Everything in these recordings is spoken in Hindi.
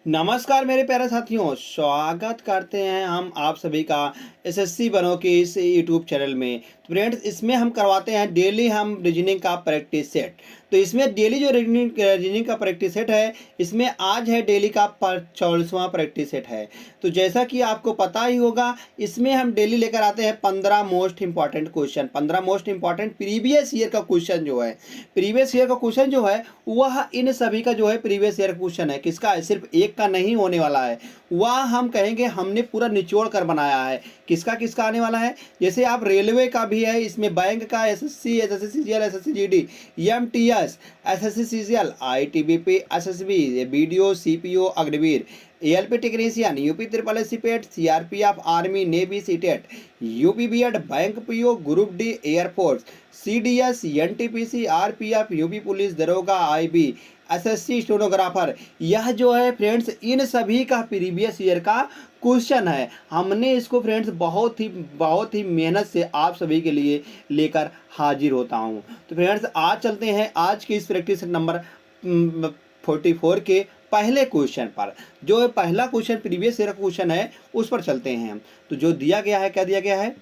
नमस्कार मेरे प्यारे साथियों, स्वागत करते हैं हम आप सभी का एसएससी बनो के इस यूट्यूब चैनल में। तो फ्रेंड्स, इसमें हम करवाते हैं डेली हम रीजनिंग का प्रैक्टिस सेट। तो इसमें डेली जो रीजनिंग का प्रैक्टिस सेट है, इसमें आज है डेली का 44वां प्रैक्टिस सेट है। तो जैसा कि आपको पता ही होगा, इसमें हम डेली लेकर आते हैं 15 most important question, 15 most important previous year का क्वेश्चन जो है, प्रीवियस ईयर का क्वेश्चन जो है वह इन सभी का जो है प्रीवियस ईयर क्वेश्चन है। किसका है? सिर्फ एक का नहीं होने वाला है, वह हम कहेंगे हमने पूरा निचोड़ कर बनाया है। किसका किसका आने वाला है? जैसे आप रेलवे का भी है, इसमें बैंक का, SSC, SSC CGL, SSC GD, MTS, SSC CGL, ITBP, SSB, BDO, CPO, Agniveer, ALP technician, UP triple S CPET, CRPF, army, navy, CTET, UP BEd, bank PO, group D, air force, CDS, NTPC, RPF, UP police, दरोगा, आईबी, एसएससी स्टेनोग्राफर। यह जो है फ्रेंड्स, इन सभी का प्रीवियस ईयर का क्वेश्चन है। हमने इसको फ्रेंड्स बहुत ही मेहनत से आप सभी के लिए लेकर हाजिर होता हूँ। तो फ्रेंड्स, आज चलते हैं आज के इस प्रैक्टिस नंबर 44 के पहले क्वेश्चन पर। जो पहला क्वेश्चन प्रीवियस ईयर क्वेश्चन है, उस पर चलते हैं। तो जो दिया गया है, क्या दिया गया है?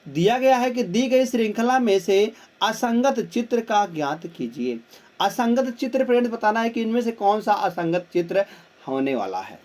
दिया गया है कि दी गई श्रृंखला में से असंगत चित्र का ज्ञात कीजिए। असंगत चित्र फ्रेंड्स बताना है कि इनमें से कौन सा असंगत चित्र होने वाला है।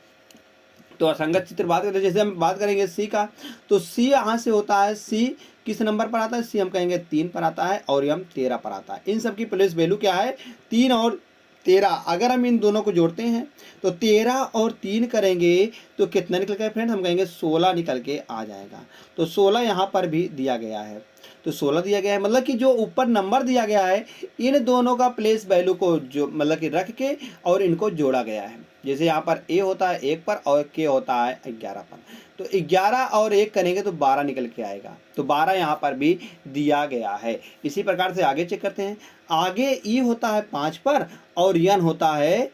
तो असंगत चित्र बात करते हैं, जैसे हम बात करेंगे सी का, तो सी यहाँ से होता है, सी किस नंबर पर आता है? सी हम कहेंगे 3 पर आता है, और यम 13 पर आता है। इन सब की प्लेस वैल्यू क्या है? 3 और 13। अगर हम इन दोनों को जोड़ते हैं तो 13 और 3 करेंगे तो कितना निकल गया फ्रेंड? हम कहेंगे 16 निकल के आ जाएगा। तो 16 यहाँ पर भी दिया गया है। तो 16 दिया गया है, मतलब कि जो ऊपर नंबर दिया गया है, इन दोनों का प्लेस वैल्यू को जो मतलब कि रख के और इनको जोड़ा गया है। जैसे यहाँ पर ए होता है 1 पर और के होता है 11 पर। तो 11 और 1 करेंगे तो 12 निकल के आएगा। तो 12 यहाँ पर भी दिया गया है। इसी प्रकार से आगे चेक करते हैं। आगे ई होता है 5 पर और यन होता है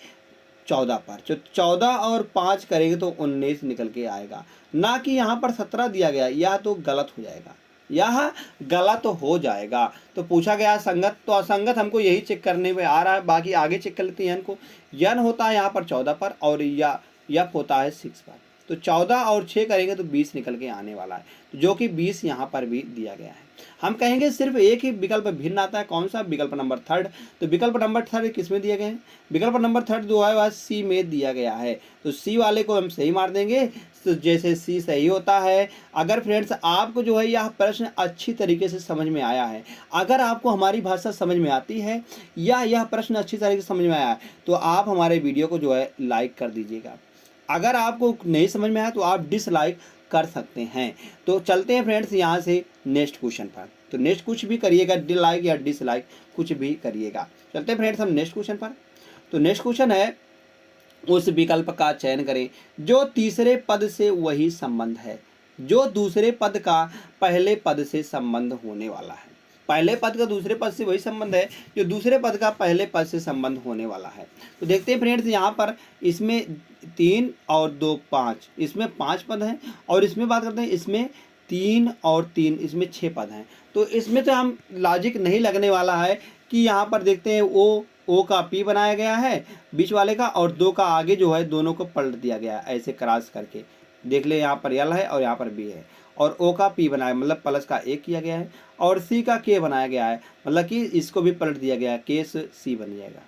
14 पर। जो 14 और 5 करेंगे तो 19 निकल के आएगा। ना कि यहाँ पर 17 दिया गया, यह तो गलत हो जाएगा, यह गलत हो जाएगा। तो पूछा गया संगत, तो असंगत हमको यही चेक करने में आ रहा है। बाकी आगे चेक कर लेते हैं यन को। यन होता है यहाँ पर 14 पर और यफ होता है 6 पर। तो 14 और 6 करेंगे तो 20 निकल के आने वाला है, जो कि 20 यहाँ पर भी दिया गया है। हम कहेंगे सिर्फ एक ही विकल्प भिन्न आता है, कौन सा? विकल्प नंबर 3। तो विकल्प नंबर 3 किस में दिए गए हैं? विकल्प नंबर 3 जो है वह सी में दिया गया है। तो सी वाले को हम सही मार देंगे। तो जैसे सी सही होता है। अगर फ्रेंड्स आपको जो है यह प्रश्न अच्छी तरीके से समझ में आया है, अगर आपको हमारी भाषा समझ में आती है या यह प्रश्न अच्छी तरीके से समझ में आया है, तो आप हमारे वीडियो को जो है लाइक कर दीजिएगा। अगर आपको नहीं समझ में आया तो आप डिसलाइक कर सकते हैं। तो चलते हैं फ्रेंड्स यहाँ से नेक्स्ट क्वेश्चन पर। तो नेक्स्ट कुछ भी करिएगा, लाइक या डिसलाइक कुछ भी करिएगा। चलते हैं फ्रेंड्स हम नेक्स्ट क्वेश्चन पर। तो नेक्स्ट क्वेश्चन है, उस विकल्प का चयन करें जो तीसरे पद से वही संबंध है जो दूसरे पद का पहले पद से संबंध होने वाला है। पहले पद का दूसरे पद से वही संबंध है जो दूसरे पद का पहले पद से संबंध होने वाला है। तो देखते हैं फ्रेंड्स, यहाँ पर इसमें 3 और 2 5, इसमें 5 पद हैं, और इसमें बात करते हैं इसमें 3 और 3, इसमें 6 पद हैं। तो इसमें तो हम लॉजिक नहीं लगने वाला है कि यहाँ पर देखते हैं ओ का पी बनाया गया है बीच वाले का, और 2 का आगे जो है दोनों को पलट दिया गया है ऐसे क्रॉस करके। देख ले, यहाँ पर यल है और यहाँ पर बी है, और ओ का पी बनाया मतलब प्लस का ए किया गया है, और सी का के बनाया गया है मतलब कि इसको भी पलट दिया गया है, के से सी बन जाएगा।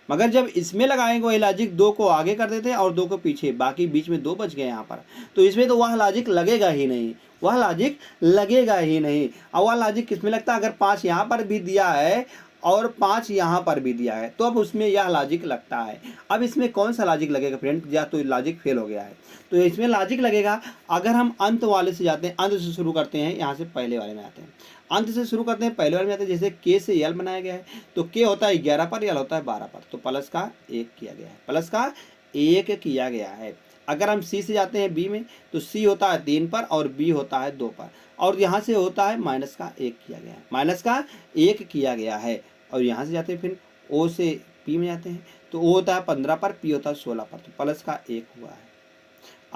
मगर जब इसमें लगाएंगे वही लॉजिक, 2 को आगे कर देते हैं और 2 को पीछे, बाकी बीच में 2 बच गए यहाँ पर। तो इसमें तो वह लॉजिक लगेगा ही नहीं, वह लॉजिक लगेगा ही नहीं। और वह लॉजिक किसमें लगता है? अगर 5 यहाँ पर भी दिया है और 5 यहाँ पर भी दिया है तो अब उसमें यह लॉजिक लगता है। अब इसमें कौन सा लॉजिक लगेगा फ्रेंड? या तो लॉजिक फेल हो गया है। तो इसमें लॉजिक लगेगा अगर हम अंत वाले से जाते हैं, अंत से शुरू करते हैं, यहाँ से पहले वाले में आते हैं। अंत से शुरू करते हैं, पहले वाले में आते हैं। जैसे के से यल बनाया गया है, तो के होता है 11 पर, यल होता है 12 पर, तो प्लस का 1 किया गया है, प्लस का 1 किया गया है। अगर हम सी से जाते हैं बी में, तो सी होता है 3 पर और बी होता है 2 पर, और यहाँ से होता है माइनस का 1 किया गया है, माइनस का 1 किया गया है। और यहाँ से जाते हैं फिर ओ से पी में जाते हैं, तो ओ होता है 15 पर, पी होता है 16 पर, तो प्लस का 1 हुआ है।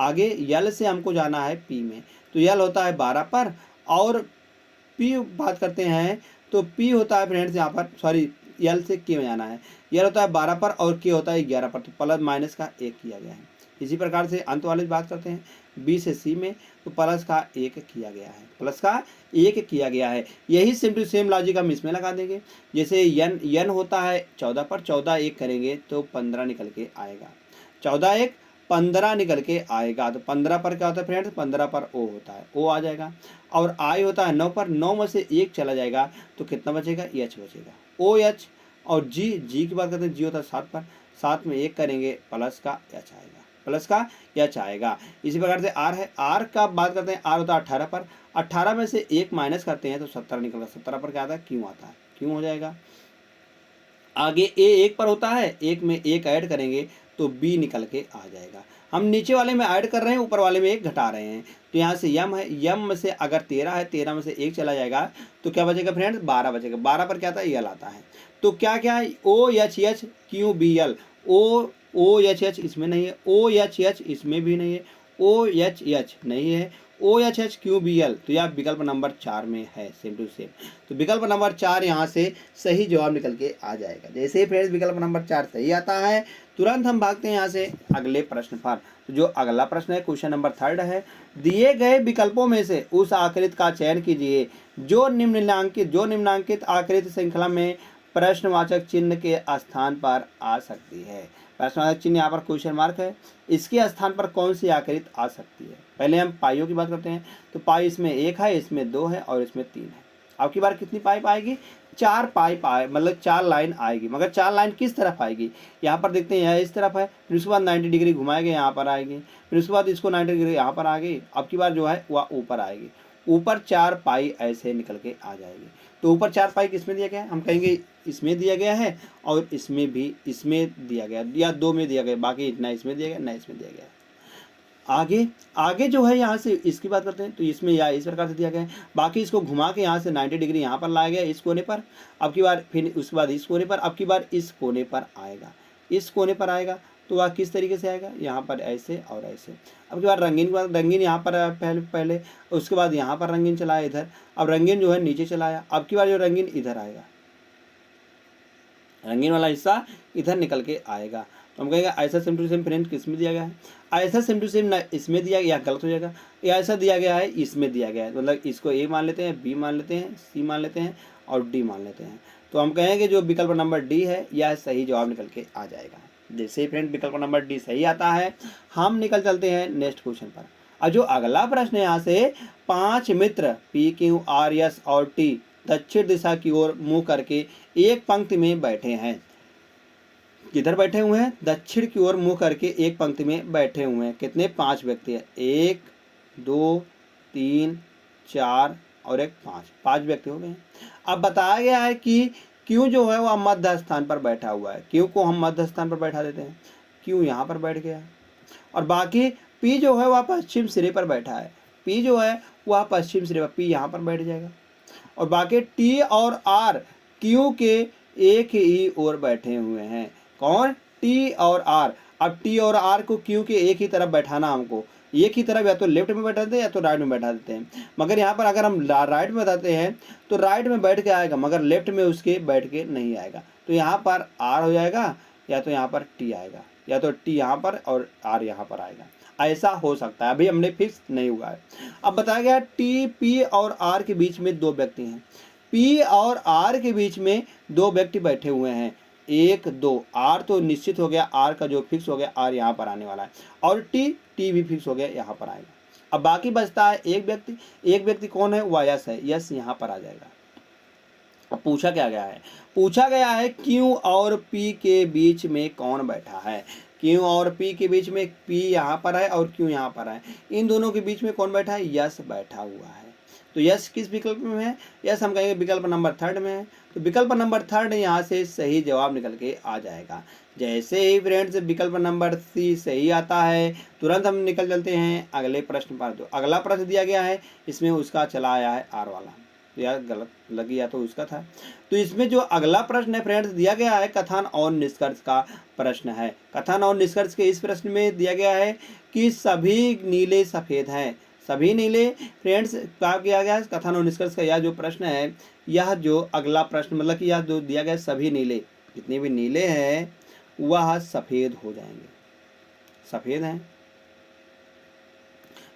आगे यल से हमको जाना है पी में, तो यल होता है 12 पर, और पी बात करते हैं तो पी होता है फ्रेंड्स यहाँ पर, सॉरी यल से के में जाना है, यल होता है 12 पर और के होता है 11 पर, तो प्लस माइनस का 1 किया गया है। इसी प्रकार से अंत वाली बात करते हैं, बी से सी में तो प्लस का 1 किया गया है, प्लस का 1 किया गया है। यही सेम टू सेम लॉजिक हम इसमें लगा देंगे। जैसे n होता है 14 पर, 14 1 करेंगे तो 15 निकल के आएगा, 14 1 15 निकल के आएगा। तो 15 पर क्या होता है फ्रेंड्स, 15 पर ओ होता है, ओ आ जाएगा। और आई होता है 9 पर, 9 में से 1 चला जाएगा तो कितना बचेगा, एच बचेगा, ओ एच। और जी की बात करते हैं, जी होता है 7 पर, 7 में 1 करेंगे प्लस का एच आएगा, प्लस का एच आएगा। इसी प्रकार से आर है, आर का बात करते हैं, आर होता है 18 पर, 18 में से 1 माइनस करते हैं तो 17 निकलता है, 17 पर क्या आता है, क्यों आता है, क्यों हो जाएगा। आगे ए 1 पर होता है, 1 में 1 ऐड करेंगे तो बी निकल के आ जाएगा। हम नीचे वाले में ऐड कर रहे हैं, ऊपर वाले में 1 घटा रहे हैं। तो यहाँ से यम है, यम में से अगर 13 है, 13 में से 1 चला जाएगा तो क्या बचेगा फ्रेंड्स, 12 बचेगा। 12 पर क्या आता है, यल आता है। तो क्या क्या है, O H H Q B L, O H H इसमें नहीं है, ओ एच एच इसमें भी नहीं है, ओ एच एच नहीं है, O H H Q B L, तो यह विकल्प नंबर 4 में है, सेम टू सेम। तो विकल्प नंबर 4 यहाँ से सही जवाब निकल के आ जाएगा। जैसे ही फ्रेंड्स विकल्प नंबर 4 सही आता है, तुरंत हम भागते हैं यहाँ से अगले प्रश्न पर। तो जो अगला प्रश्न है, क्वेश्चन नंबर 3 है, दिए गए विकल्पों में से उस आकृति का चयन कीजिए जो निम्नलिखित आकृति श्रृंखला में प्रश्नवाचक चिन्ह के स्थान पर आ सकती है। प्रश्नवाचक चिन्ह यहाँ पर क्वेश्चन मार्क है, इसके स्थान पर कौन सी आकृति आ सकती है। पहले हम पाइयों की बात करते हैं। तो पाई इसमें 1 है, इसमें 2 है और इसमें 3 है। अब की बार कितनी पाइप आएगी, 4 पाइप आए, मतलब 4 लाइन आएगी। मगर 4 लाइन किस तरफ आएगी, यहाँ पर देखते हैं, यह इस तरफ है, फिर उसके बाद 90 डिग्री घुमाएंगे, यहाँ पर आएगी, फिर उसके बाद इसको 90 डिग्री यहाँ पर आ गई। अब की बार जो है वह ऊपर आएगी, ऊपर 4 पाई ऐसे निकल के आ जाएगी। तो ऊपर 4 पाई किसमें दिया गया है, हम कहेंगे इसमें दिया गया है, और इसमें भी, इसमें दिया गया, या 2 में दिया गया, बाकी इतना इसमें दिया गया, ना इसमें दिया गया। आगे जो है यहाँ से इसकी बात करते हैं, तो इसमें या इस प्रकार से दिया गया है। बाकी इसको घुमा के यहाँ से 90 डिग्री यहाँ पर लाया गया, इस कोने पर। अब की बार फिर उसके बाद इस कोने पर, अब की बार इस कोने पर आएगा, इस कोने पर आएगा। तो वह किस तरीके से आएगा, यहाँ पर ऐसे और ऐसे। अब की बार रंगीन के बाद, रंगीन यहाँ पर पहले उसके बाद यहाँ पर रंगीन चलाया इधर, अब रंगीन जो है नीचे चलाया। अब की बार जो रंगीन इधर आएगा, रंगीन वाला हिस्सा इधर निकल के आएगा। तो हम कहेंगे ऐसा सेम टू सेम फ्रेंड किस में दिया गया है, ऐसा सेम टू सेम ना इसमें दिया गया, गलत हो जाएगा। या ऐसा दिया गया है, इसमें दिया गया है, मतलब इसको ए मान लेते हैं, बी मान लेते हैं, सी मान लेते हैं और डी मान लेते हैं। तो हम कहेंगे जो विकल्प नंबर डी है यह सही जवाब निकल के आ जाएगा। जैसे फ्रेंड विकल्प नंबर डी सही आता है, हम निकल चलते हैं नेक्स्ट क्वेश्चन पर। और जो अगला प्रश्न है, यहाँ से 5 मित्र पी क्यू आर एस और टी दक्षिण दिशा की ओर मुंह करके एक पंक्ति में बैठे हैं। किधर बैठे हुए हैं, दक्षिण की ओर मुंह करके एक पंक्ति में बैठे हुए हैं। कितने, 5 व्यक्ति है, 1 2 3 4 और एक 5 व्यक्ति हो गए। अब बताया गया है कि क्यों जो है वह मध्य स्थान पर बैठा हुआ है, क्यों को हम मध्य स्थान पर बैठा देते हैं, क्यों यहाँ पर बैठ गया। और बाकी पी जो है वह पश्चिम सिरे पर बैठा है, पी जो है वह पश्चिम सिरे पर, पी यहाँ पर बैठ जाएगा। और बाकी टी और आर क्यू के एक ही ओर बैठे हुए हैं। कौन, टी और आर। अब टी और आर को क्यू के एक ही तरफ बैठाना, हमको एक ही तरफ, या तो लेफ्ट में बैठा देते हैं या तो राइट में बैठा देते हैं। मगर यहाँ पर अगर हम राइट में बताते हैं तो राइट में बैठ के आएगा, मगर लेफ्ट में उसके बैठ के नहीं आएगा। तो यहाँ पर आर हो जाएगा, या तो यहाँ पर टी आएगा, या तो टी यहाँ पर और आर यहाँ पर आएगा। ऐसा हो सकता है, अभी हमने फिक्स नहीं हुआ है। अब बताया गया टी पी और आर के बीच में 2 व्यक्ति हैं, पी और आर के बीच में 2 व्यक्ति बैठे हुए हैं, 1 2। आर तो निश्चित हो गया, आर का जो फिक्स हो गया, आर यहाँ पर आने वाला है, और टी भी फिक्स हो गया, यहाँ पर आएगा। अब बाकी बचता है एक व्यक्ति कौन है, वह यस है, यस यहाँ पर आ जाएगा। अब पूछा क्या गया है, पूछा गया है क्यू और पी के बीच में कौन बैठा है। क्यू और पी के बीच में पी यहाँ पर है और क्यू यहाँ पर है, इन दोनों के बीच में कौन बैठा है, यस बैठा हुआ है। तो यस किस विकल्प में है, यस हम कहेंगे विकल्प नंबर 3 में है। तो विकल्प नंबर 3 यहाँ से सही जवाब निकल के आ जाएगा। जैसे ही फ्रेंड्स विकल्प नंबर सी सही आता है, तुरंत हम निकल चलते हैं अगले प्रश्न पर। जो अगला प्रश्न दिया गया है इसमें उसका चला आया है आर वाला, तो यार गलत लगी, या तो उसका था। तो इसमें जो अगला प्रश्न है फ्रेंड्स दिया गया है कथन और निष्कर्ष का प्रश्न है। कथन और निष्कर्ष के इस प्रश्न में दिया गया है कि सभी नीले सफ़ेद हैं, सभी नीले। फ्रेंड्स क्या किया गया है, कथन और निष्कर्ष का यह जो प्रश्न है, यह जो अगला प्रश्न, मतलब कि यह जो दिया गया है सभी नीले, जितने भी नीले हैं वह सफ़ेद हो जाएंगे, सफ़ेद हैं।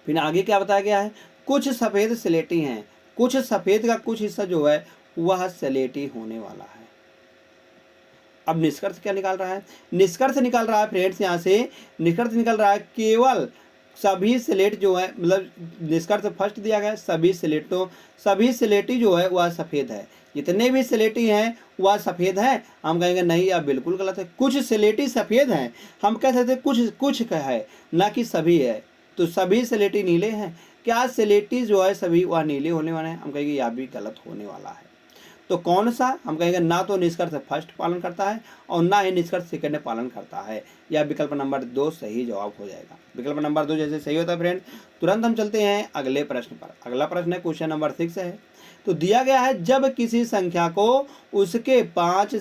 फिर आगे क्या बताया गया है, कुछ सफ़ेद स्लेटी हैं, कुछ सफ़ेद का कुछ हिस्सा जो है वह स्लेटी होने वाला है। अब निष्कर्ष क्या निकाल रहा है, निष्कर्ष निकाल रहा है फ्रेंड्स, यहाँ से निष्कर्ष निकल रहा है केवल सभी स्लेट जो है, मतलब निष्कर्ष फर्स्ट दिया गया है सभी स्लेटी जो है वह सफ़ेद है, जितने भी स्लेटी हैं वह सफ़ेद है। हम कहेंगे नहीं, अब बिल्कुल गलत है, कुछ स्लेटी सफ़ेद हैं। हम कह सकते हैं कुछ का है, ना कि सभी है। तो सभी स्लेटी नीले हैं, क्या स्लेटी जो है सभी वह नीले होने वाले हैं? हम कहेंगे यह भी गलत होने वाला है। तो कौन सा, हम कहेंगे ना तो निष्कर्ष फर्स्ट पालन करता है और ना ही निष्कर्ष सेकंड पालन करता है। यह विकल्प नंबर 2 सही जवाब हो जाएगा। विकल्प नंबर 2 जैसे सही होता है फ्रेंड। तुरंत हम चलते हैं अगले प्रश्न पर। अगला प्रश्न है क्वेश्चन नंबर 6 है। तो दिया गया है जब किसी संख्या को उसके 5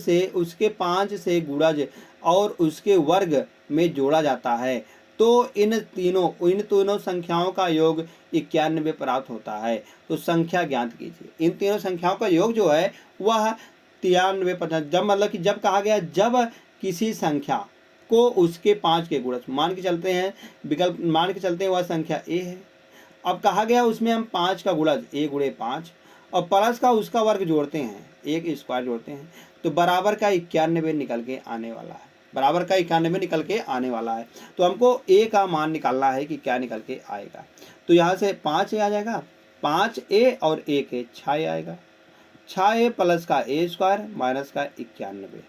से गुणज और उसके वर्ग में जोड़ा जाता है तो इन तीनों संख्याओं का योग 91 प्राप्त होता है। तो संख्या ज्ञात कीजिए। इन तीनों संख्याओं का योग जो है वह 93, जब मतलब कि जब कहा गया जब किसी संख्या को उसके 5 के गुणज, मान के चलते हैं वह संख्या ए है। अब कहा गया उसमें हम 5 का गुणज ए गुणे 5 और प्लस का उसका वर्ग जोड़ते हैं, एक स्क्वायर जोड़ते हैं, तो बराबर का 91 निकल के आने वाला है। बराबर का 91 निकल के आने वाला है। तो हमको ए का मान निकालना है कि क्या निकल के आएगा। तो यहाँ से 5 आ जाएगा, 5a और 1 है 6 आएगा, 6a प्लस का ए स्क्वायर माइनस का 91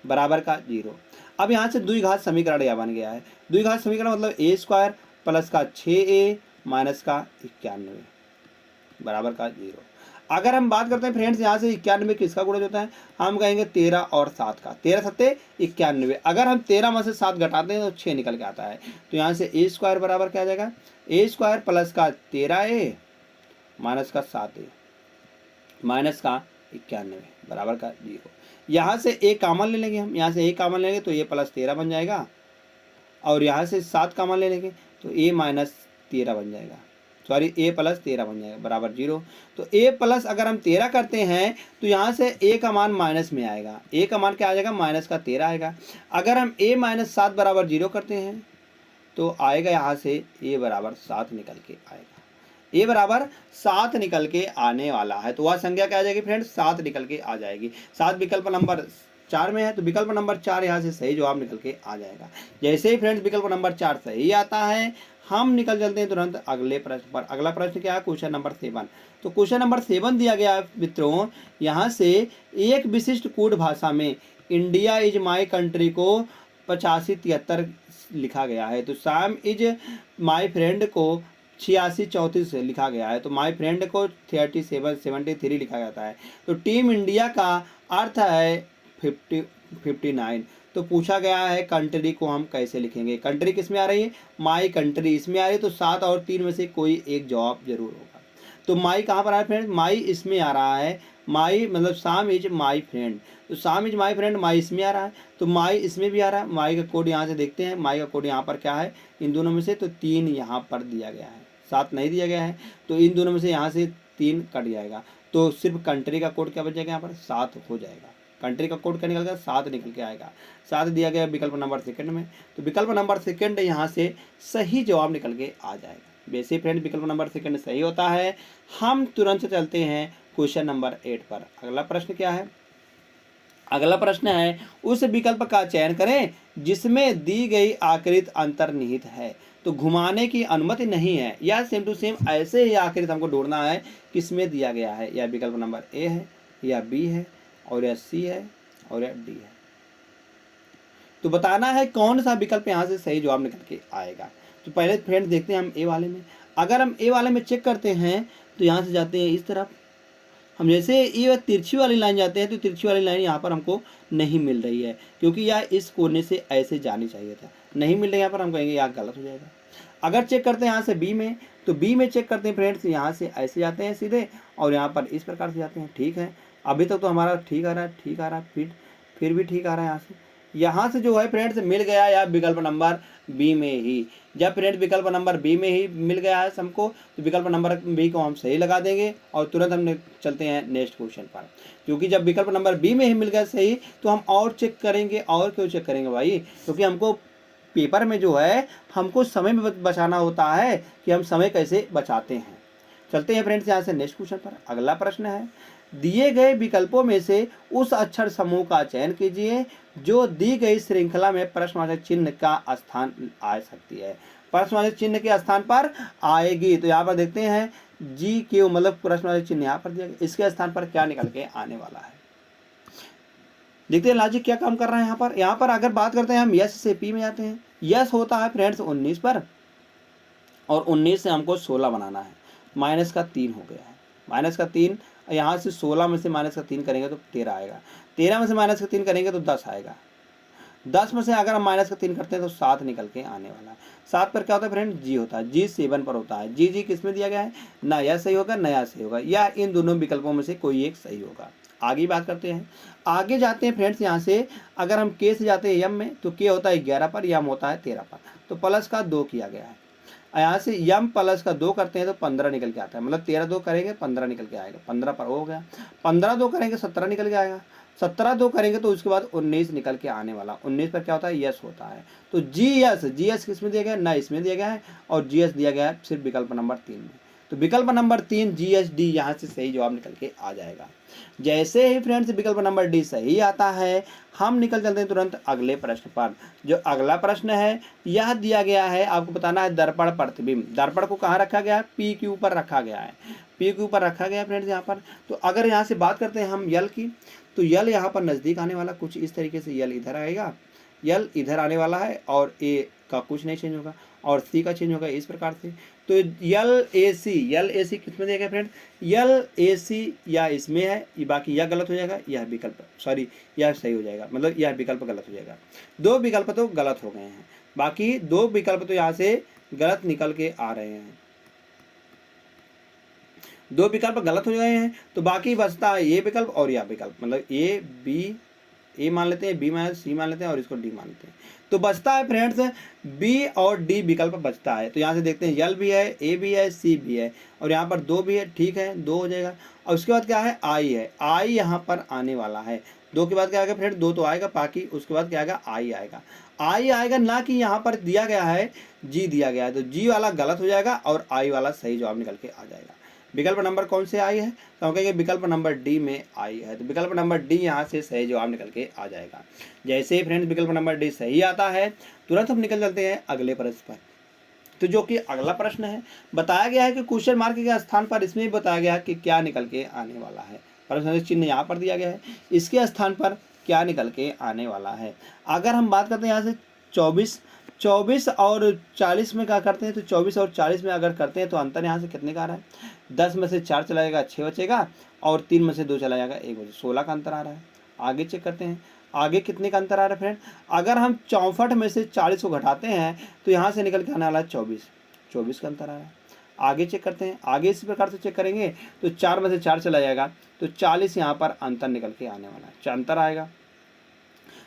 बराबर का 0। अब यहाँ से द्विघात समीकरण यह बन गया है। द्विघात समीकरण मतलब ए स्क्वायर प्लस का 6a माइनस का 91 बराबर का 0। अगर हम बात करते हैं फ्रेंड्स यहाँ से 91 किसका गुणज होता है, हम कहेंगे 13 और 7 का, 13 सत्ते 91। अगर हम 13 में से 7 घटाते हैं तो 6 निकल के आता है। तो यहाँ से ए स्क्वायर बराबर क्या आ जाएगा, ए स्क्वायर प्लस का 13a माइनस का 7a माइनस का 91 बराबर का 0। यहाँ से ए कॉमन ले लेंगे हम, यहाँ से ए कॉमन लेंगे तो ये प्लस 13 बन जाएगा और यहाँ से 7 कॉमन ले लेंगे तो ए माइनस 13 बन जाएगा, सॉरी ए प्लस 13 बन जाएगा बराबर 0। तो ए प्लस अगर हम 13 करते हैं तो यहाँ से ए का मान माइनस में आएगा, ए का मान क्या आ जाएगा माइनस का 13 आएगा। अगर हम ए माइनस 7 बराबर 0 करते हैं तो आएगा यहाँ से ए बराबर 7 निकल के आएगा, ए बराबर 7 निकल के आने वाला है। तो वह संख्या क्या आ जाएगी फ्रेंड्स, 7 निकल के आ जाएगी। 7 विकल्प नंबर 4 में है तो विकल्प नंबर 4 यहाँ से सही जवाब निकल के आ जाएगा। जैसे ही फ्रेंड्स विकल्प नंबर 4 सही आता है हम निकल चलते हैं तुरंत अगले प्रश्न पर। अगला प्रश्न क्या है, क्वेश्चन नंबर 7। तो क्वेश्चन नंबर 7 दिया गया है मित्रों, यहाँ से एक विशिष्ट कोड भाषा में इंडिया इज माई कंट्री को 85-73 लिखा गया है। तो सैम इज माई फ्रेंड को 86-34 लिखा गया है। तो माई फ्रेंड को 37-73 लिखा जाता है। तो टीम इंडिया का अर्थ है 59। तो पूछा गया है कंट्री को हम कैसे लिखेंगे। कंट्री किस में आ रही है, माई कंट्री इसमें आ रही है। तो 7 और 3 में से कोई एक जवाब जरूर होगा। तो माई कहाँ पर आ रहा है फ्रेंड, माई इसमें आ रहा है, माई मतलब शाम इज माई फ्रेंड। तो शाम इज माई फ्रेंड माई इसमें आ रहा है, तो माई इसमें भी आ रहा है। माई का कोड यहाँ से देखते हैं, माई का कोड यहाँ पर क्या है इन दोनों में से, तो 3 यहाँ पर दिया गया है, 7 नहीं दिया गया है। तो इन दोनों में से यहाँ से 3 कट जाएगा। तो सिर्फ कंट्री का कोड क्या बचेगा यहाँ पर 7 हो जाएगा। कंट्री का कोड क्या निकल गया 7 निकल के आएगा। 7 दिया गया विकल्प नंबर 2 में। तो विकल्प नंबर 2 यहाँ से सही जवाब निकल के आ जाएगा। वैसे फ्रेंड विकल्प नंबर 2 सही होता है। हम तुरंत चलते हैं क्वेश्चन नंबर 8 पर। अगला प्रश्न क्या है, अगला प्रश्न है उस विकल्प का चयन करें जिसमें दी गई आकृति अंतर्निहित है। तो घुमाने की अनुमति नहीं है, या सेम टू सेम ऐसे ही आकृति हमको ढूंढना है किसमें दिया गया है। या विकल्प नंबर ए है, या बी है, और या सी है, और या डी है। तो बताना है कौन सा विकल्प यहाँ से सही जवाब निकल के आएगा। तो पहले फ्रेंड देखते हैं हम ए वाले में। अगर हम ए वाले में चेक करते हैं तो यहाँ से जाते हैं इस तरफ, हम जैसे ये तिरछी वाली लाइन जाते हैं तो तिरछी वाली लाइन यहाँ पर हमको नहीं मिल रही है, क्योंकि यह इस कोने से ऐसे जानी चाहिए था, नहीं मिल रहा यहाँ पर। हम कहेंगे यहाँ गलत हो जाएगा। अगर चेक करते हैं यहाँ से बी में, तो बी में चेक करते हैं फ्रेंड्स, यहाँ से ऐसे जाते हैं सीधे और यहाँ पर इस प्रकार से जाते हैं। ठीक है, अभी तक तो हमारा ठीक आ रहा है, ठीक आ रहा है, फिर भी ठीक आ रहा है। यहाँ से जो है फ्रेंड्स मिल गया या विकल्प नंबर बी में ही। जब फ्रेंड्स विकल्प नंबर बी में ही मिल गया है हमको, तो विकल्प नंबर बी को हम सही लगा देंगे और तुरंत हम चलते हैं नेक्स्ट क्वेश्चन पर। क्योंकि जब विकल्प नंबर बी में ही मिल गया सही, तो हम और चेक करेंगे। और क्यों चेक करेंगे भाई, क्योंकि हमको पेपर में जो है हमको समय भी बचाना होता है कि हम समय कैसे बचाते हैं। चलते हैं फ्रेंड्स यहाँ से नेक्स्ट क्वेश्चन पर। अगला प्रश्न है, दिए गए विकल्पों में से उस अक्षर समूह का चयन कीजिए जो दी गई श्रृंखला में प्रश्नवाचक चिन्ह का स्थान आ सकती है। प्रश्नवाचक चिन्ह के स्थान पर आएगी। तो यहाँ पर देखते हैं जी क्यू मतलब प्रश्नवाचक चिन्ह यहाँ पर दिया गया, इसके स्थान पर क्या निकल के आने वाला है। देखते हैं लॉजिक क्या काम कर रहा है यहाँ पर। यहाँ पर अगर बात करते हैं हम यस से पी में जाते हैं। यस होता है फ्रेंड्स 19 पर, और 19 से हमको 16 बनाना है। माइनस का 3 हो गया है, माइनस का 3, यहाँ से 16 में से माइनस का 3 करेंगे तो 13 आएगा, 13 में से माइनस का 3 करेंगे तो 10 आएगा, 10 में से अगर हम माइनस का 3 करते हैं तो 7 निकल के आने वाला है। 7 पर क्या होता है फ्रेंड, जी होता है। जी 7 पर होता है। जी किस में दिया गया है, नया सही होगा, नया सही होगा, या इन दोनों विकल्पों में से कोई एक सही होगा। आगे बात करते हैं, आगे जाते हैं फ्रेंड्स। यहाँ से अगर हम के से जाते हैं यम में तो के होता है 11 पर, यम होता है 13 पर, तो प्लस का 2 किया गया है। यहाँ से यम प्लस का 2 करते हैं तो 15 निकल के आता है, मतलब 13 2 करेंगे 15 निकल के आएगा, 15 पर हो गया। 15 2 करेंगे 17 निकल के आएगा, 17 2 करेंगे तो उसके बाद 19 निकल के आने वाला। 19 पर क्या होता है, यस होता है। तो जी एस किस में दिया गया है, ना इसमें दिया गया है, और जी एस दिया गया है सिर्फ विकल्प नंबर 3 में। तो विकल्प नंबर 3 जी एस डी यहाँ से सही जवाब निकल के आ जाएगा। जैसे ही फ्रेंड्स विकल्प नंबर डी सही आता है, हम निकल चलते हैं तुरंत अगले प्रश्न पर। जो अगला प्रश्न है यह दिया गया है, आपको बताना है दर्पण प्रतिबिंब। दर्पण को कहाँ रखा गया है, पी के ऊपर रखा गया है, पी के ऊपर रखा गया है फ्रेंड्स यहाँ पर। तो अगर यहाँ से बात करते हैं हम यल की, तो यल यहाँ पर नज़दीक आने वाला, कुछ इस तरीके से यल इधर आएगा, यल इधर आने वाला है, और ए का कुछ नहीं चेंज होगा, और सी का चेंज होगा इस प्रकार से। तो यल ए सी किस में दिया गया फ्रेंड, यल ए सी या इसमें है, बाकी यह गलत हो जाएगा, यह विकल्प सॉरी यह सही हो जाएगा, मतलब यह विकल्प गलत हो जाएगा। 2 विकल्प तो गलत हो गए हैं, बाकी 2 विकल्प तो यहाँ से गलत निकल के आ रहे हैं, 2 विकल्प गलत हो गए हैं। तो बाकी बचता है ये विकल्प और यह विकल्प, मतलब ए बी, ए मान लेते हैं, बी मान, सी मान लेते हैं, और इसको डी मान लेते हैं। तो बचता है फ्रेंड्स बी और डी विकल्प बचता है। तो यहाँ से देखते हैं यल भी है, ए भी है, सी भी है, और यहाँ पर 2 भी है, ठीक है 2 हो जाएगा। और उसके बाद क्या है, आई है, आई यहाँ पर आने वाला है। 2 के बाद क्या आएगा फ्रेंड, 2 तो आएगा, बाकी उसके बाद क्या आएगा, आई आएगा, आई आएगा, ना कि यहाँ पर दिया गया है जी दिया गया है। तो जी वाला गलत हो जाएगा और आई वाला सही जवाब निकल के आ जाएगा। विकल्प नंबर कौन से आई है, तो हम कहेंगे विकल्प नंबर डी में आई है। तो विकल्प नंबर डी यहाँ से सही जवाब निकल के आ जाएगा। जैसे ही फ्रेंड्स विकल्प नंबर डी सही आता है, तुरंत हम निकल चलते हैं अगले प्रश्न पर। तो जो कि अगला प्रश्न है, बताया गया है कि क्वेश्चन मार्क के स्थान पर इसमें भी बताया गया है कि क्या निकल के आने वाला है। प्रश्न चिन्ह यहाँ पर दिया गया है, इसके स्थान पर क्या निकल के आने वाला है। अगर हम बात करते हैं यहाँ से 24 और 40 में क्या करते हैं, तो 24 और 40 में अगर करते हैं तो अंतर यहाँ से कितने का आ रहा है, 10 में से 4 चला जाएगा 6 बचेगा, और 3 में से 2 चला जाएगा 1 बचे, 16 का अंतर आ रहा है। आगे चेक करते हैं, आगे कितने का अंतर आ रहा है फ्रेंड। अगर हम 64 में से 40 को घटाते हैं तो यहाँ से निकल के आने वाला है 24 का अंतर आ रहा है। आगे चेक करते हैं, आगे इसी प्रकार से चेक करेंगे तो 4 में से 4 चला जाएगा, तो 40 यहाँ पर अंतर निकल के आने वाला है, अंतर आएगा।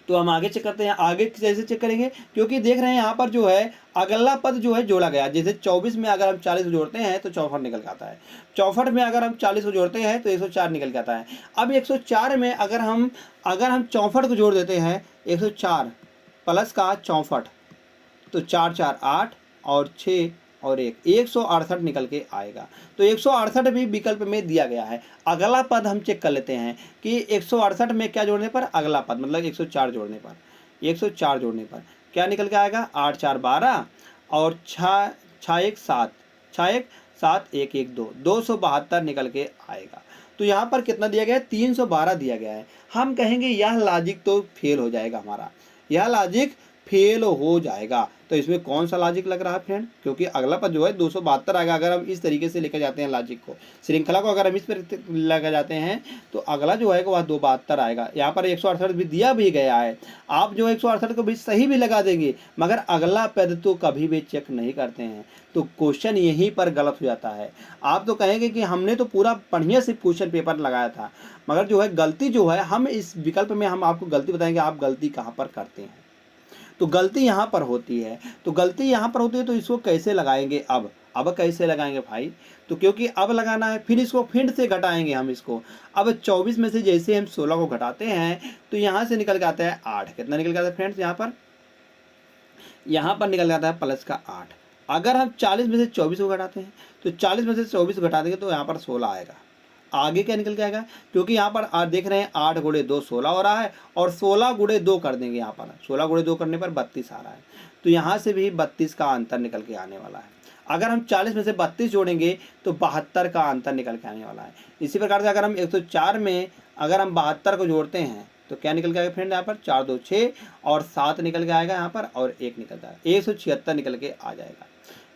तो हम आगे चेक करते हैं, आगे कैसे चेक करेंगे, क्योंकि देख रहे हैं यहाँ पर जो है अगला पद जो है जोड़ा गया। जैसे 24 में अगर हम 40 को जोड़ते हैं तो 64 निकल के आता है, 64 में अगर हम 40 को जोड़ते हैं तो 104 निकल के आता है। अब 104 में अगर हम 64 को जोड़ देते हैं, 104 प्लस का 64, तो 4 4 8 और 6 और 1 168 निकल के आएगा। तो 168 भी विकल्प में दिया गया है। अगला पद हम चेक कर लेते हैं कि 168 में क्या जोड़ने पर, अगला पद मतलब 104 जोड़ने पर, 104 जोड़ने पर क्या निकल के आएगा, 8 4 12 और 6 1 7, 6 1 7 1 1 2, 272 निकल के आएगा। तो यहाँ पर कितना दिया गया है, 312 दिया गया है। हम कहेंगे यह लॉजिक तो फेल हो जाएगा हमारा, यह लॉजिक फेल हो जाएगा। तो इसमें कौन सा लॉजिक लग रहा है फ्रेंड, क्योंकि अगला पद जो है 272 आएगा। अगर हम इस तरीके से लेकर जाते हैं लॉजिक को, श्रृंखला को अगर हम इस पर लगा जाते हैं तो अगला जो है वह 272 आएगा। यहाँ पर 168 भी दिया भी गया है, आप जो 168 को भी सही भी लगा देंगे, मगर अगला पद तो कभी भी चेक नहीं करते हैं, तो क्वेश्चन यहीं पर गलत हो जाता है। आप तो कहेंगे कि हमने तो पूरा बढ़िया से क्वेश्चन पेपर लगाया था, मगर जो है गलती जो है, हम इस विकल्प में हम आपको गलती बताएंगे, आप गलती कहाँ पर करते हैं। तो गलती यहाँ पर होती है, तो गलती यहाँ पर होती है, तो इसको कैसे लगाएंगे, अब कैसे लगाएंगे भाई, तो क्योंकि अब लगाना है, फिर इसको फिर से घटाएंगे हम इसको। अब 24 में से जैसे हम 16 को घटाते हैं तो यहाँ से निकल के आता है 8, कितना निकल के आता है फ्रेंड्स, यहाँ पर यहाँ पर निकल जाता है प्लस का 8। अगर हम 40 में से 24 को घटाते हैं तो 40 में से 24 घटा देंगे तो यहाँ पर 16 आएगा। आगे क्या निकल के आएगा, क्योंकि यहाँ पर आप देख रहे हैं 8 गुणे 2 16 हो रहा है, और 16 गुणे 2 कर देंगे, यहाँ पर 16 गुणे 2 करने पर 32 आ रहा है। तो यहाँ से भी 32 का अंतर निकल के आने वाला है। अगर हम 40 में से 32 जोड़ेंगे तो 72 का अंतर निकल के आने वाला है। इसी प्रकार से अगर हम 104 में अगर हम 72 को जोड़ते हैं तो क्या निकल के आएगा फ्रेंड, यहाँ पर 4 2 6 और 7 निकल के आएगा यहाँ पर, और 1 निकल जाएगा, 176 निकल के आ जाएगा।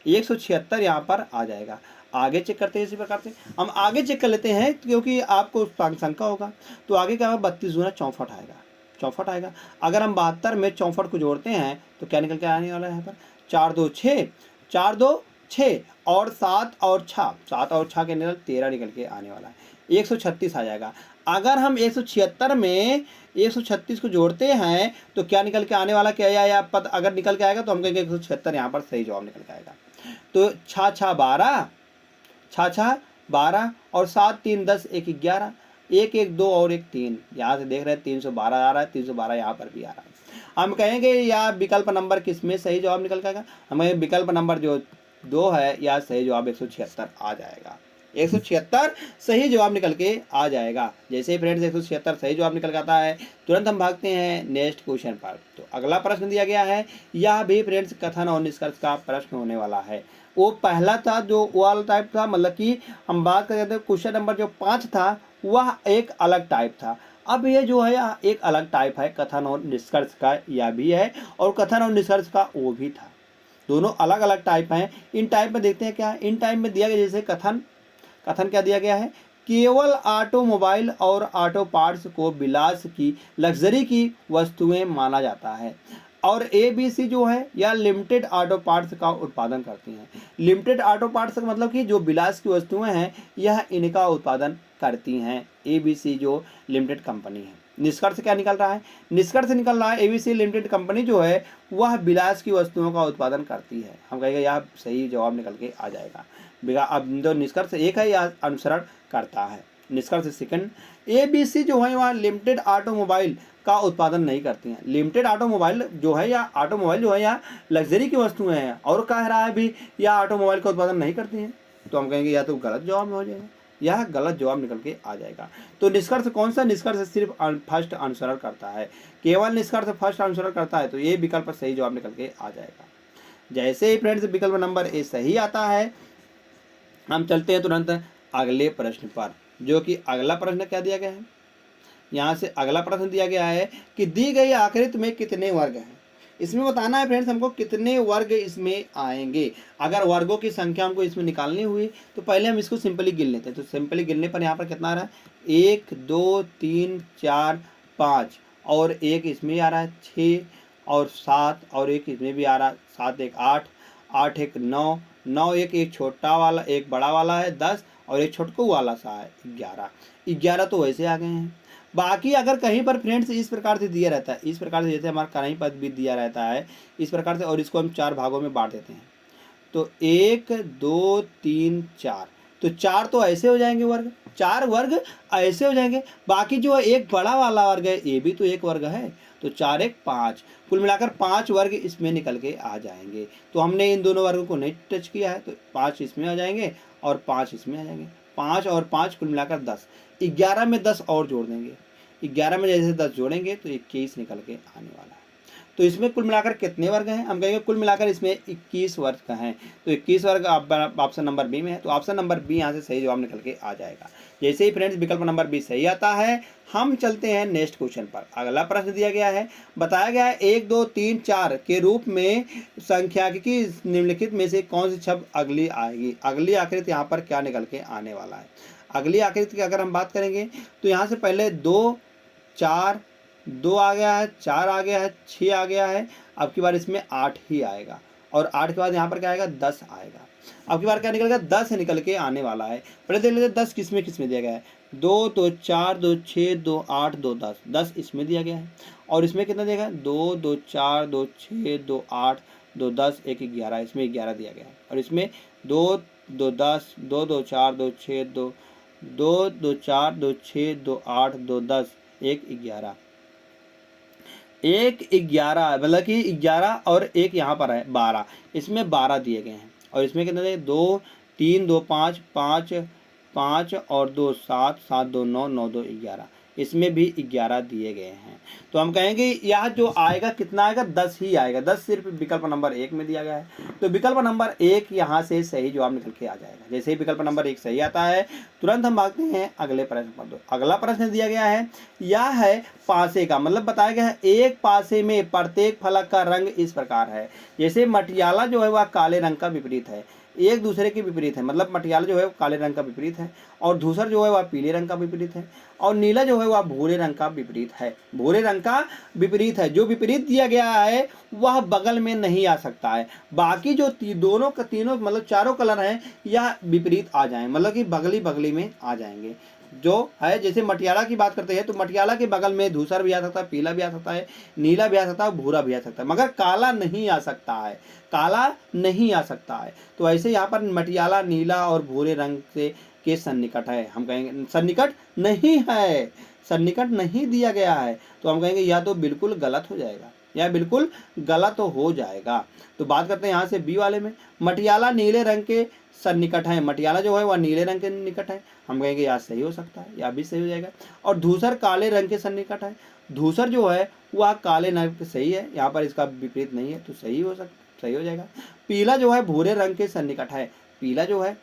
176 यहाँ पर आ जाएगा। आगे चेक करते हैं इसी प्रकार से। हम आगे चेक कर लेते हैं क्योंकि आपको शंका होगा। तो आगे क्या होगा, 32 गुना 64 आएगा, 64 आएगा। अगर हम 72 में 64 को जोड़ते हैं तो क्या निकल के आने वाला है यहाँ पर, 4 2 6 4 2 6 और 7 और 6 7 और 6 के निकल 13 निकल के आने वाला है, 136 आ जाएगा। अगर हम 176 में 136 को जोड़ते हैं तो क्या निकल के आने वाला, क्या या पद अगर निकल के आएगा तो हम कहेंगे 176 यहाँ पर सही जवाब निकल के आएगा। तो 6 6 12 6 6 12 और 7 3 10 1 11 1 1 2 और 1 3, यहाँ से देख रहे हैं 312 आ रहा है, 312 यहाँ पर भी आ रहा है। हम कहेंगे या विकल्प नंबर किसमें सही जवाब निकल के आएगा, हमें विकल्प नंबर जो 2 है या सही जवाब 176 आ जाएगा। 176 सही जवाब निकल के आ जाएगा। जैसे ही फ्रेंड्स 176 सही जवाब निकल के आता है तुरंत हम भागते हैं नेक्स्ट क्वेश्चन पर। तो अगला प्रश्न दिया गया है, यह भी फ्रेंड्स कथन और निष्कर्ष का प्रश्न होने वाला है। वो पहला था जो वाला टाइप था, मतलब कि हम बात करते थे क्वेश्चन नंबर जो 5 था वह एक अलग टाइप था। अब ये जो है एक अलग टाइप है, कथन और निष्कर्ष का यह भी है और कथन और निष्कर्ष का वो भी था, दोनों अलग अलग टाइप हैं। इन टाइप में देखते हैं क्या है। इन टाइप में दिया गया जैसे कथन क्या दिया गया है, केवल ऑटोमोबाइल और ऑटो पार्ट्स को विलास की लग्जरी की वस्तुएं माना जाता है। और ABC जो है या लिमिटेड ऑटो पार्ट्स का उत्पादन करती हैं। लिमिटेड ऑटो पार्ट्स का मतलब कि जो विलास की वस्तुएं हैं यह इनका उत्पादन करती हैं ABC जो लिमिटेड कंपनी है। निष्कर्ष क्या निकल रहा है, निष्कर्ष निकल रहा है ABC लिमिटेड कंपनी जो है वह विलास की वस्तुओं का उत्पादन करती है। हम कहेंगे यह सही जवाब निकल के आ जाएगा। अब जो निष्कर्ष एक है या अनुसरण करता है, निष्कर्ष सेकंड। ABC जो है वह लिमिटेड ऑटोमोबाइल का उत्पादन नहीं करती हैं। लिमिटेड ऑटोमोबाइल जो है या ऑटोमोबाइल जो है या लग्जरी की वस्तुएं हैं और कह रहा है भी या ऑटोमोबाइल का उत्पादन नहीं करती हैं, तो हम कहेंगे या तो गलत जवाब में हो जाएगा, यह गलत जवाब निकल के आ जाएगा। तो निष्कर्ष कौन सा, निष्कर्ष सिर्फ फर्स्ट अनुसरण करता है, केवल निष्कर्ष फर्स्ट अनुसरण करता है, तो ये विकल्प सही जवाब निकल के आ जाएगा। जैसे ही फ्रेंड्स विकल्प नंबर ए सही आता है हम चलते हैं तुरंत अगले प्रश्न पर, जो कि अगला प्रश्न क्या दिया गया है। यहाँ से अगला प्रश्न दिया गया है कि दी गई आकृति में कितने वर्ग हैं। इसमें बताना है फ्रेंड्स हमको कितने वर्ग इसमें आएंगे। अगर वर्गों की संख्या हमको इसमें निकालनी हुई तो पहले हम इसको सिंपली गिन लेते हैं। तो सिंपली गिनने पर यहाँ पर कितना आ रहा है, 1 2 3 4 5 और एक इसमें आ रहा है 6 और 7 और एक इसमें भी आ रहा है 7 1 8 8 1 9 9 एक छोटा वाला एक बड़ा वाला है 10 और एक छोटकू वाला सा है 11। 11 तो वैसे आ गए हैं। बाकी अगर कहीं पर फ्रेंड्स इस प्रकार से दिया रहता है, इस प्रकार से जैसे हमारा कहीं पर भी दिया रहता है इस प्रकार से, और इसको हम 4 भागों में बांट देते हैं तो 1 2 3 4, तो 4 तो ऐसे हो जाएंगे वर्ग, 4 वर्ग ऐसे हो जाएंगे। बाकी जो है एक बड़ा वाला वर्ग है ये भी तो एक वर्ग है, तो 4 1 5, कुल मिलाकर 5 वर्ग इसमें निकल के आ जाएंगे। तो हमने इन दोनों वर्गों को नहीं टच किया है तो 5 इसमें आ जाएंगे और 5 इसमें आ जाएंगे, 5 और 5 कुल मिलाकर 10। 11 में 10 और जोड़ देंगे, 11 में जैसे 10 जोड़ेंगे तो 21 निकल के आने वाला है। तो इसमें कुल मिलाकर कितने वर्ग हैं, हम कहेंगे कुल मिलाकर इसमें 21 वर्ग का है। तो 21 वर्ग ऑप्शन नंबर बी में है, तो ऑप्शन नंबर बी यहाँ से सही जवाब निकल के आ जाएगा। जैसे ही फ्रेंड्स विकल्प नंबर बी सही आता है हम चलते हैं नेक्स्ट क्वेश्चन पर। अगला प्रश्न दिया गया है, बताया गया है 1 2 3 4 के रूप में सांख्यिकी निम्नलिखित में से कौन सी शब्द अगली आएगी। अगली आकृति यहाँ पर क्या निकल के आने वाला है। अगली आकृति की अगर हम बात करेंगे तो यहाँ से पहले 2 4 2 आ गया है, 4 आ गया है, 6 आ गया है, अब की बार इसमें 8 ही आएगा और 8 के बाद यहाँ पर क्या आएगा 10 आएगा। अब की बार क्या निकल गया 10 निकल के आने वाला है। पहले देख लेते 10 किसमें दिया गया है, 2 तो 4 2 6 2 8 2 10, 10 इसमें दिया गया है और इसमें कितना दिया गया 2 2 4 2 6 2 8 2 10 1 11, इसमें 11 दिया गया है और इसमें 2 2 10 2 2 4 2 6 2 2 2 4 2 6 2 8 2 10 1 11। एक 11 मतलब कि 11 और एक यहाँ पर है 12, इसमें 12 दिए गए हैं। और इसमें कितने दिए, 2 3 2 5 5 5 और 2 7 7 2 9 9 2 11, इसमें भी 11 दिए गए हैं। तो हम कहेंगे यह जो आएगा कितना आएगा, 10 ही आएगा। 10 सिर्फ विकल्प नंबर 1 में दिया गया है। तो विकल्प नंबर 1 यहाँ से सही जवाब निकल के आ जाएगा। जैसे ही विकल्प नंबर 1 सही आता है तुरंत हम भागते हैं अगले प्रश्न पर। दो अगला प्रश्न दिया गया है, यह है पासे का, मतलब बताया गया है एक पासे में प्रत्येक फलक का रंग इस प्रकार है। जैसे मटियाला जो है वह काले रंग का विपरीत है, एक दूसरे के विपरीत है, मतलब मटियाला जो है वो काले रंग का विपरीत है, और धूसर जो है वह पीले रंग का विपरीत है, और नीला जो है वह भूरे रंग का विपरीत है। भूरे रंग का विपरीत है, जो विपरीत दिया गया है वह बगल में नहीं आ सकता है। बाकी जो दोनों का तीनों मतलब चारों कलर हैं यह विपरीत आ जाएं, मतलब कि बगली बगली में आ जाएंगे। जो है जैसे मटियाला की बात करते हैं तो मटियाला के बगल में धूसर भी आ सकता है, पीला भी आ सकता है, नीला भी आ सकता है, भूरा भी आ सकता है, मगर काला नहीं आ सकता है, काला नहीं आ सकता है। तो ऐसे यहाँ पर मटियाला नीला और भूरे रंग से के सन्निकट है। हम कहेंगे सन्निकट नहीं है, सन्निकट नहीं दिया गया है, तो हम कहेंगे यह तो बिल्कुल गलत हो जाएगा, यह बिल्कुल गलत हो जाएगा। तो बात करते हैं यहाँ से बी वाले में, मटियाला नीले रंग के सन्निकट है, मटियाला जो है वह नीले रंग के निकट है, हम कहेंगे यह सही हो सकता है, यह भी सही हो जाएगा। और धूसर काले रंग के सन्निकट है, धूसर जो है वह काले रंग के सही है, यहाँ पर इसका विपरीत नहीं है, तो सही हो जाएगा। पीला जो है भूरे रंग के सन्निकट है, पीला जो है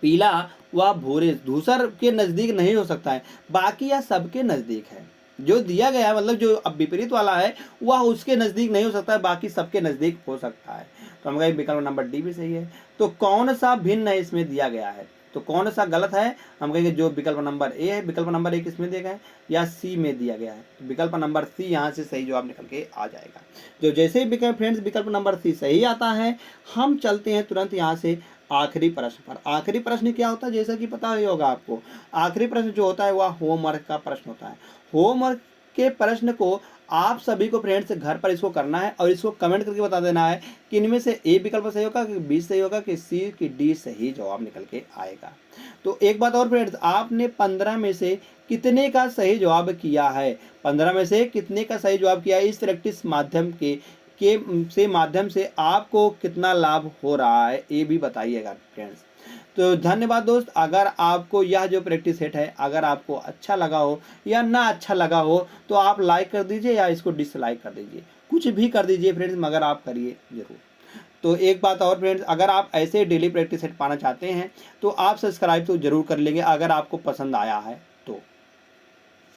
पीला वह भूरे धूसर के नजदीक नहीं हो सकता है, बाकी यह सबके नजदीक है। जो दिया गया है मतलब जो अब विपरीत वाला है वह उसके नजदीक नहीं हो सकता है, बाकी सबके नजदीक हो सकता है। तो हम कहें विकल्प नंबर डी भी सही है। तो कौन सा भिन्न है इसमें दिया गया है, तो कौन सा गलत है, हम कहेंगे जो विकल्प नंबर ए है, विकल्प नंबर 1 इसमें दिया गया है या सी में दिया गया है, तो विकल्प नंबर सी यहाँ से सही जवाब निकल के आ जाएगा। जो जैसे ही फ्रेंड्स विकल्प नंबर सी सही आता है हम चलते हैं तुरंत यहाँ से आखिरी प्रश्न पर। आखिरी प्रश्न क्या होता है, जैसा कि पता ही होगा आपको, आखिरी प्रश्न जो होता है वह होमवर्क का प्रश्न होता है। होमवर्क के प्रश्न को आप सभी को फ्रेंड्स घर पर इसको करना है और इसको कमेंट करके बता देना है कि इनमें से ए विकल्प सही होगा कि बी सही होगा कि सी कि डी सही जवाब निकल के आएगा। तो एक बात और फ्रेंड्स, आपने 15 में से कितने का सही जवाब किया है, 15 में से कितने का सही जवाब किया है, इस प्रैक्टिस माध्यम माध्यम से आपको कितना लाभ हो रहा है ये भी बताइएगा फ्रेंड्स। तो धन्यवाद दोस्त। अगर आपको यह जो प्रैक्टिस सेट है अगर आपको अच्छा लगा हो या ना अच्छा लगा हो तो आप लाइक कर दीजिए या इसको डिसलाइक कर दीजिए, कुछ भी कर दीजिए फ्रेंड्स, मगर आप करिए ज़रूर। तो एक बात और फ्रेंड्स, अगर आप ऐसे डेली प्रैक्टिस सेट पाना चाहते हैं तो आप सब्सक्राइब तो जरूर कर लेंगे अगर आपको पसंद आया है।